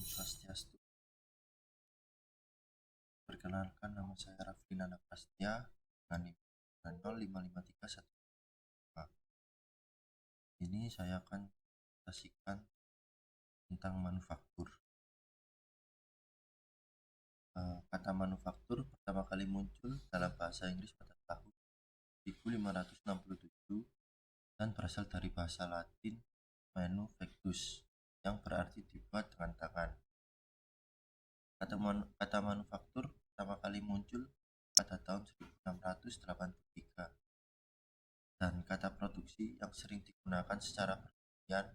Swastiastu. Perkenalkan, nama saya Rafli Nana Prastia dengan NIM 05531. Ini saya akan presentasikan tentang manufaktur. Kata manufaktur pertama kali muncul dalam bahasa Inggris pada tahun 1567 dan berasal dari bahasa Latin manufactus yang berarti dibuat dengan tangan. Kata manufaktur pertama kali muncul pada tahun 1683 dan kata produksi yang sering digunakan secara bergantian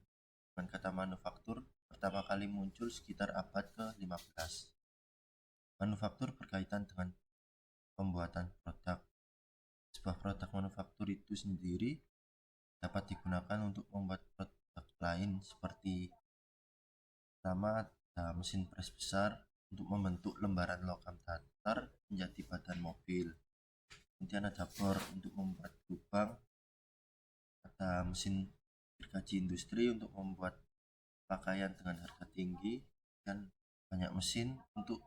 dengan kata manufaktur pertama kali muncul sekitar abad ke-15. Manufaktur berkaitan dengan pembuatan produk. Sebuah produk manufaktur itu sendiri dapat digunakan untuk membuat produk lain seperti pertama ada mesin pres besar untuk membentuk lembaran logam datar menjadi badan mobil. Kemudian ada bor untuk membuat lubang, ada mesin gergaji industri untuk membuat pakaian dengan harga tinggi, dan banyak mesin untuk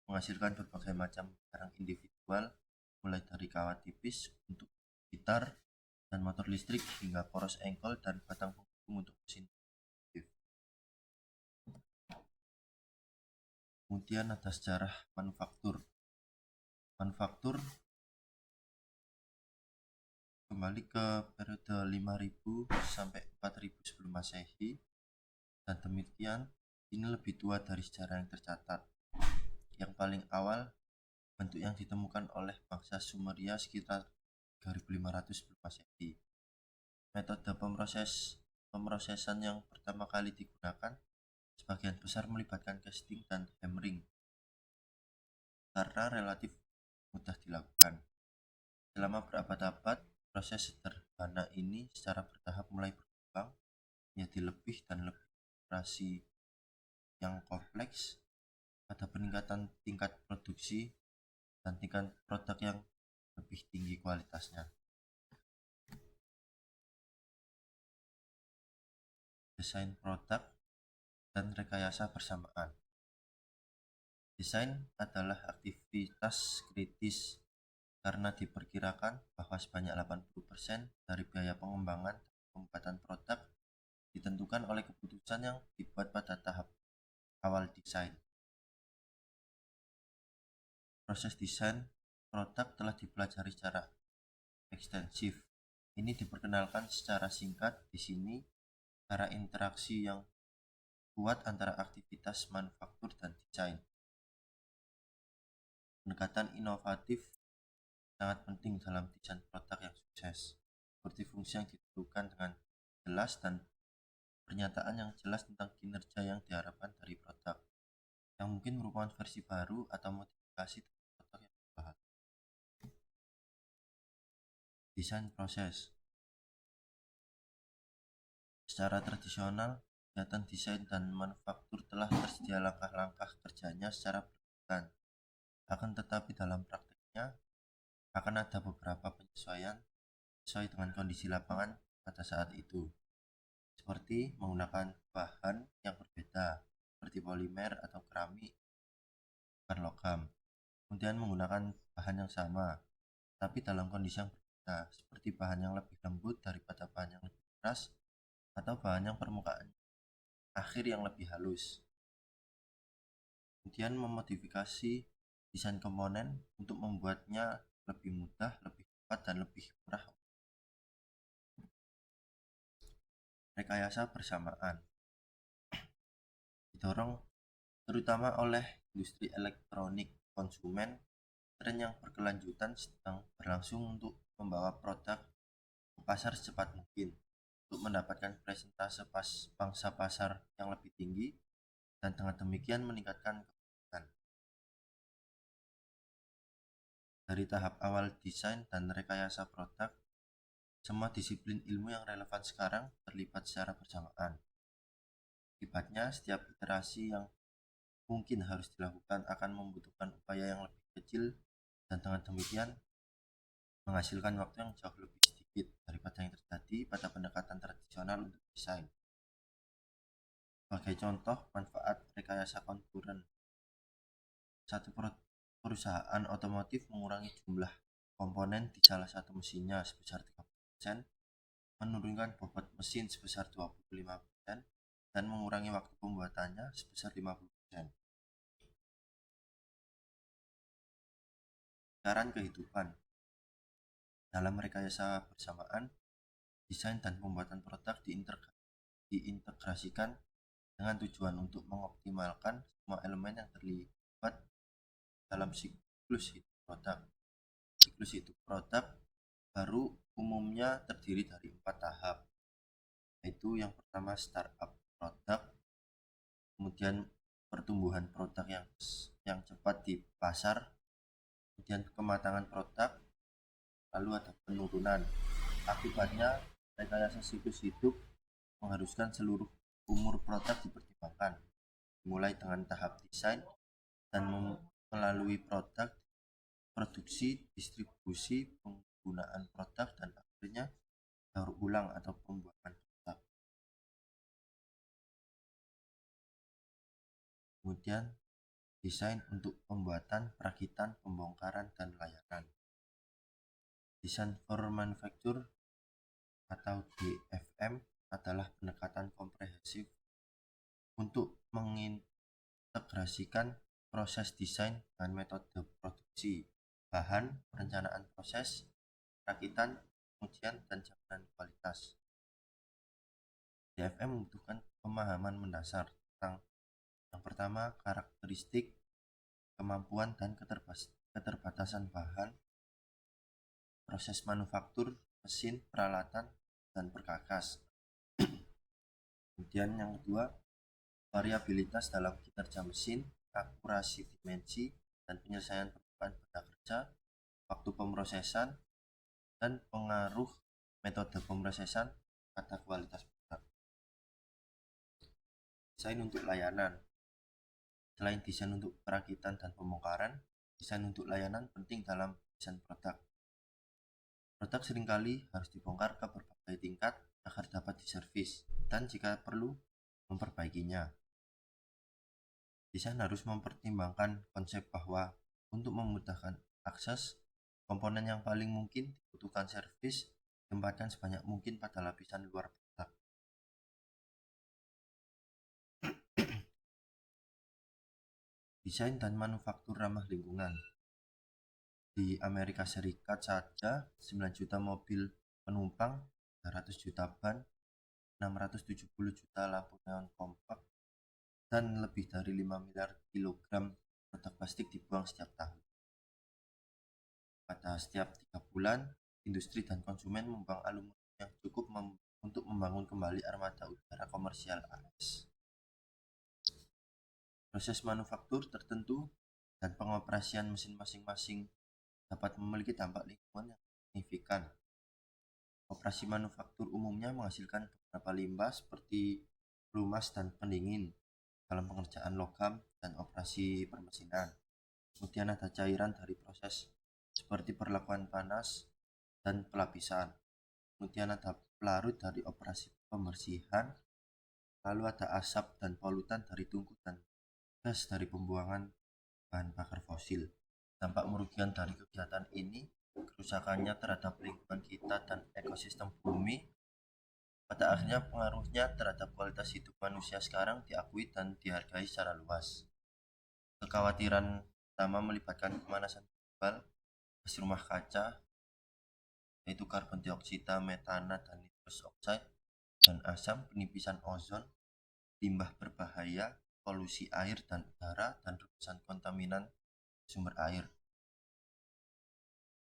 menghasilkan berbagai macam barang individual, mulai dari kawat tipis untuk gitar dan motor listrik hingga poros engkol dan batang penghubung untuk mesin. Kemudian ada sejarah manufaktur. Manufaktur kembali ke periode 5000 sampai 4000 sebelum Masehi, dan demikian ini lebih tua dari sejarah yang tercatat. Yang paling awal bentuk yang ditemukan oleh bangsa Sumeria sekitar 3500 sebelum Masehi. Metode pemrosesan yang pertama kali digunakan sebagian besar melibatkan casting dan hammering karena relatif mudah dilakukan. Selama berabad-abad, proses sederhana ini secara bertahap mulai berkembang menjadi lebih dan lebih operasi yang kompleks, ada peningkatan tingkat produksi dan tingkat produk yang lebih tinggi kualitasnya. Desain produk dan rekayasa bersamaan. Desain adalah aktivitas kritis karena diperkirakan bahwa sebanyak 80% dari biaya pengembangan dan pembuatan produk ditentukan oleh keputusan yang dibuat pada tahap awal desain. Proses desain produk telah dipelajari secara ekstensif. Ini diperkenalkan secara singkat di sini. Cara interaksi yang kuat antara aktivitas manufaktur dan desain. Pendekatan inovatif sangat penting dalam desain produk yang sukses, seperti fungsi yang ditentukan dengan jelas dan pernyataan yang jelas tentang kinerja yang diharapkan dari produk, yang mungkin merupakan versi baru atau modifikasi dari produk yang dibahas. Desain proses. Secara tradisional, kegiatan desain dan manufaktur telah tersedia langkah-langkah kerjanya secara bergantian. Akan tetapi dalam prakteknya akan ada beberapa penyesuaian sesuai dengan kondisi lapangan pada saat itu, seperti menggunakan bahan yang berbeda seperti polimer atau keramik, bukan logam. Kemudian menggunakan bahan yang sama tapi dalam kondisi yang berbeda, seperti bahan yang lebih lembut daripada bahan yang lebih keras, atau bahan yang permukaan akhir yang lebih halus. Kemudian memodifikasi desain komponen untuk membuatnya lebih mudah, lebih cepat, dan lebih murah. Rekayasa bersamaan didorong terutama oleh industri elektronik konsumen. Tren yang berkelanjutan sedang berlangsung untuk membawa produk ke pasar secepat mungkin untuk mendapatkan presentase pangsa pasar yang lebih tinggi, dan dengan demikian meningkatkan keuntungan. Dari tahap awal desain dan rekayasa produk, semua disiplin ilmu yang relevan sekarang terlibat secara bersamaan. Akibatnya, setiap iterasi yang mungkin harus dilakukan akan membutuhkan upaya yang lebih kecil, dan dengan demikian menghasilkan waktu yang jauh lebih sedikit daripada yang terjadi pada pendekatan tradisional untuk desain. Sebagai contoh, manfaat rekayasa konkuren. Satu perusahaan otomotif mengurangi jumlah komponen di salah satu mesinnya sebesar 30%, menurunkan bobot mesin sebesar 25%, dan mengurangi waktu pembuatannya sebesar 50%. Saran kehidupan. Dalam rekayasa bersamaan, desain dan pembuatan produk diintegrasikan dengan tujuan untuk mengoptimalkan semua elemen yang terlibat dalam siklus hidup produk. Siklus hidup produk baru umumnya terdiri dari 4 tahap, yaitu yang pertama startup produk, kemudian pertumbuhan produk yang cepat di pasar, kemudian kematangan produk, lalu ada penurunan. Akibatnya, rekayasa siklus hidup mengharuskan seluruh umur produk dipertimbangkan, mulai dengan tahap desain dan melalui produk, produksi, distribusi, penggunaan produk, dan akhirnya daur ulang atau pembuatan produk. Kemudian desain untuk pembuatan, perakitan, pembongkaran, dan layanan. Design for Manufacture atau DFM adalah pendekatan komprehensif untuk mengintegrasikan proses desain dan metode produksi, bahan, perencanaan proses, perakitan, pengujian, dan jaminan kualitas. DFM membutuhkan pemahaman mendasar tentang yang pertama, karakteristik, kemampuan, dan keterbatasan bahan, proses manufaktur, mesin, peralatan, dan perkakas. Kemudian yang kedua, variabilitas dalam kinerja mesin, akurasi dimensi, dan penyelesaian perlukan pada kerja, waktu pemrosesan, dan pengaruh metode pemrosesan pada kualitas produk. Desain untuk layanan. Selain desain untuk perakitan dan pembongkaran, desain untuk layanan penting dalam desain produk. Produk seringkali harus dibongkar ke berbagai tingkat agar dapat diservis dan jika perlu memperbaikinya. Desain harus mempertimbangkan konsep bahwa untuk memudahkan akses, komponen yang paling mungkin dibutuhkan servis ditempatkan sebanyak mungkin pada lapisan luar produk. Desain dan manufaktur ramah lingkungan. Di Amerika Serikat saja 9 juta mobil penumpang, 300 juta ban, 670 juta lampu neon kompak, dan lebih dari 5 miliar kilogram produk plastik dibuang setiap tahun. Pada setiap 3 bulan, industri dan konsumen membuang aluminium yang cukup untuk membangun kembali armada udara komersial AS. Proses manufaktur tertentu dan pengoperasian mesin masing-masing dapat memiliki dampak lingkungan yang signifikan. Operasi manufaktur umumnya menghasilkan beberapa limbah seperti pelumas dan pendingin dalam pengerjaan logam dan operasi permesinan. Kemudian ada cairan dari proses seperti perlakuan panas dan pelapisan. Kemudian ada pelarut dari operasi pembersihan. Lalu ada asap dan polutan dari tungku dan gas dari pembuangan bahan bakar fosil. Dampak merugikan dari kegiatan ini, kerusakannya terhadap lingkungan kita dan ekosistem bumi, pada akhirnya pengaruhnya terhadap kualitas hidup manusia sekarang diakui dan dihargai secara luas. Kekhawatiran pertama melibatkan pemanasan global, gas rumah kaca, yaitu karbon dioksida, metana, dan nitrous oxide, dan asam, penipisan ozon, limbah berbahaya, polusi air dan udara, dan rebusan kontaminan sumber air.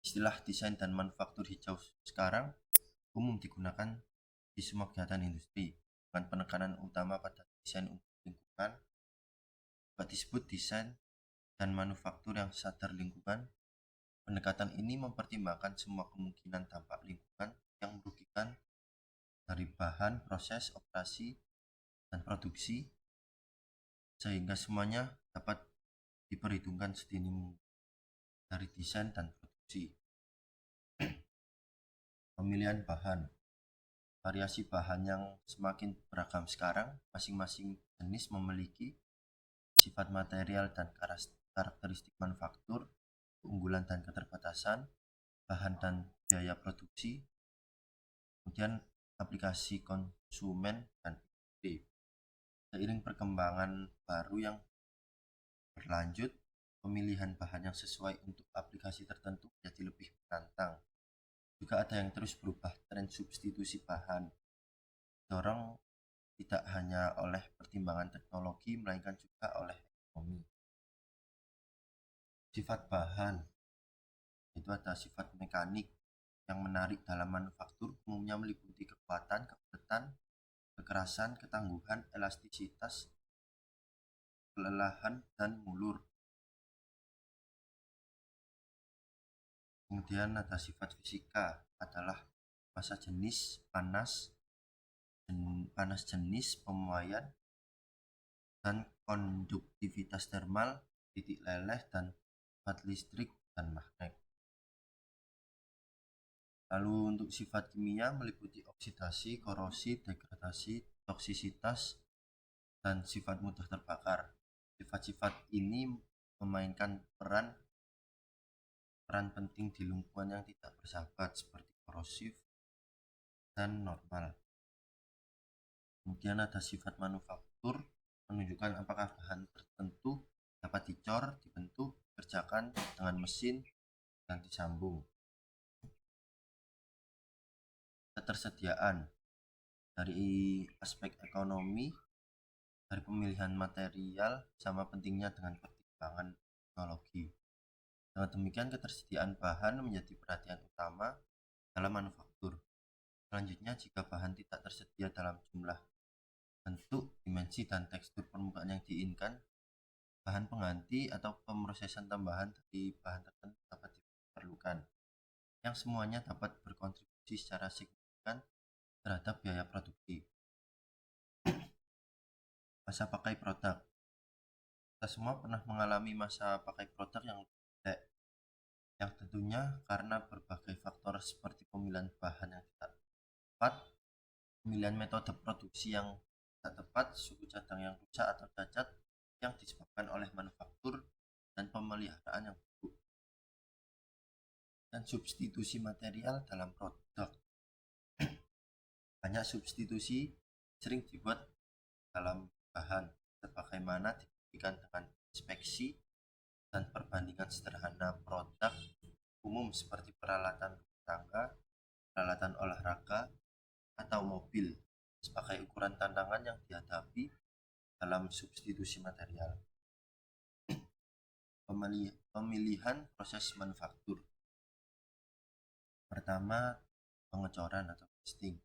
Istilah desain dan manufaktur hijau sekarang umum digunakan di semua kegiatan industri, dengan penekanan utama pada desain untuk lingkungan. Juga disebut desain dan manufaktur yang sadar lingkungan. Pendekatan ini mempertimbangkan semua kemungkinan dampak lingkungan yang merugikan dari bahan, proses, operasi, dan produksi, sehingga semuanya dapat diperhitungkan sedini mungkin dari desain dan produksi. Pemilihan bahan. variasi bahan yang semakin beragam sekarang, masing-masing jenis memiliki sifat material dan karakteristik manufaktur, keunggulan dan keterbatasan, bahan dan biaya produksi, kemudian aplikasi konsumen dan industri. Seiring perkembangan baru yang berlanjut, pemilihan bahan yang sesuai untuk aplikasi tertentu menjadi lebih menantang. Juga ada yang terus berubah, tren substitusi bahan didorong tidak hanya oleh pertimbangan teknologi, melainkan juga oleh ekonomi. Sifat bahan itu ada sifat mekanik yang menarik dalam manufaktur, umumnya meliputi kekuatan, kebetan, kekerasan, ketangguhan, elastisitas, kelelahan, dan mulur. Kemudian ada sifat fisika adalah massa jenis, panas jenis, pemuaian, dan konduktivitas termal, titik leleh, dan sifat listrik dan magnet. Lalu untuk sifat kimia meliputi oksidasi, korosi, degradasi, toksisitas, dan sifat mudah terbakar. Sifat-sifat ini memainkan peran penting di lingkungan yang tidak bersahabat seperti korosif dan normal. Kemudian ada sifat manufaktur, menunjukkan apakah bahan tertentu dapat dicor, dibentuk, dikerjakan dengan mesin, dan disambung. Ketersediaan dari aspek ekonomi, dari pemilihan material, sama pentingnya dengan pertimbangan teknologi. Dengan demikian, ketersediaan bahan menjadi perhatian utama dalam manufaktur. Selanjutnya, jika bahan tidak tersedia dalam jumlah, bentuk, dimensi, dan tekstur permukaan yang diinginkan, bahan pengganti atau pemrosesan tambahan dari bahan tertentu dapat diperlukan, yang semuanya dapat berkontribusi secara signifikan terhadap biaya produksi. Masa pakai produk. Kita semua pernah mengalami masa pakai produk yang tidak, yang tentunya karena berbagai faktor seperti pemilihan bahan yang tidak tepat, pemilihan metode produksi yang tidak tepat, suku cadang yang rusak atau cacat yang disebabkan oleh manufaktur, dan pemeliharaan yang buruk, dan substitusi material dalam produk. Banyak substitusi sering dibuat dalam bahan, sebagaimana dibuktikan dengan inspeksi dan perbandingan sederhana produk umum seperti peralatan rumah tangga, peralatan olahraga, atau mobil sebagai ukuran tantangan yang dihadapi dalam substitusi material. Pemilihan proses manufaktur. Pertama, pengecoran atau casting.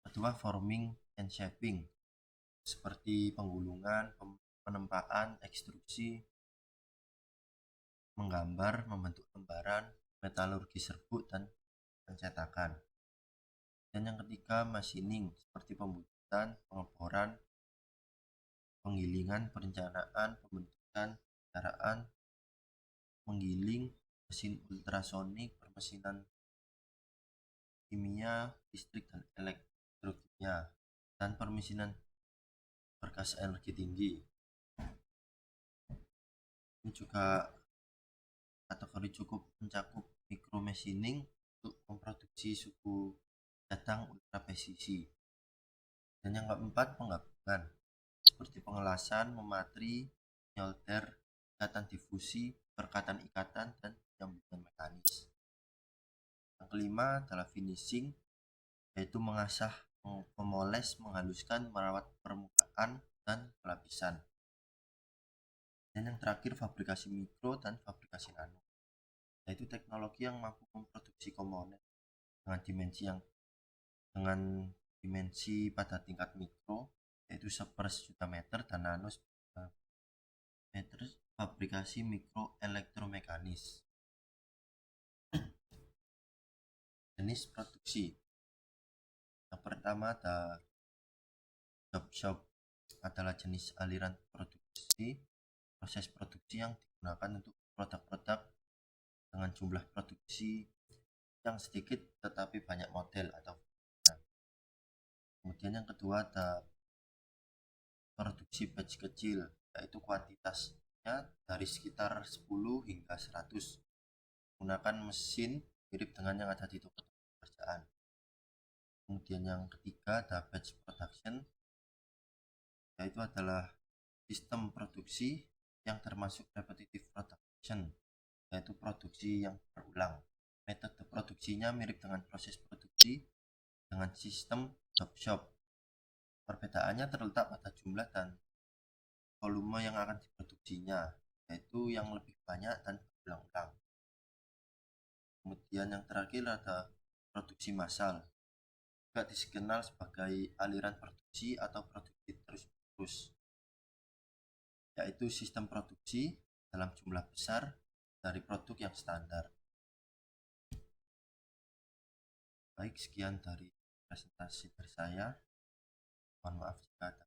Kedua, forming and shaping seperti penggulungan, penempaan, ekstrusi, menggambar, membentuk lembaran, metalurgi serbuk, dan pencetakan. Dan yang ketiga, machining seperti pembuatan, pengeboran, penggilingan, perencanaan, pembentukan, kendaraan, menggiling, mesin ultrasonik, permesinan kimia, listrik dan elektrokimia, dan permesinan bergas energi tinggi. Ini juga kategori cukup mencakup micromachining untuk memproduksi suku cadang ultra presisi. Dan yang keempat, penggabungan seperti pengelasan, mematri, nyolder, ikatan difusi, perkatan ikatan, dan penyambungan mekanis. Yang kelima adalah finishing, yaitu mengasah, memoles, menghaluskan, merawat permukaan, dan pelapisan. Dan yang terakhir, fabrikasi mikro dan fabrikasi nano, yaitu teknologi yang mampu memproduksi komponen dengan dimensi pada tingkat mikro, yaitu 1/1000 meter, dan nano 10 meter, fabrikasi mikro elektromekanis. Jenis produksi. Yang pertama ada job shop, adalah jenis aliran produksi, proses produksi yang digunakan untuk produk-produk dengan jumlah produksi yang sedikit tetapi banyak model atau Kemudian yang kedua ada produksi batch kecil, yaitu kuantitasnya dari sekitar 10 hingga 100 menggunakan mesin mirip dengan yang ada di toko pekerjaan. Kemudian yang ketiga ada batch production, yaitu adalah sistem produksi yang termasuk repetitive production, yaitu produksi yang berulang. Metode produksinya mirip dengan proses produksi dengan sistem job shop. Perbedaannya terletak pada jumlah dan volume yang akan diproduksinya, yaitu yang lebih banyak dan berulang-ulang. Kemudian yang terakhir ada produksi massal, juga dikenal sebagai aliran produksi atau produksi terus-menerus, yaitu sistem produksi dalam jumlah besar dari produk yang standar. Baik, sekian dari presentasi dari saya. Mohon maaf jika ada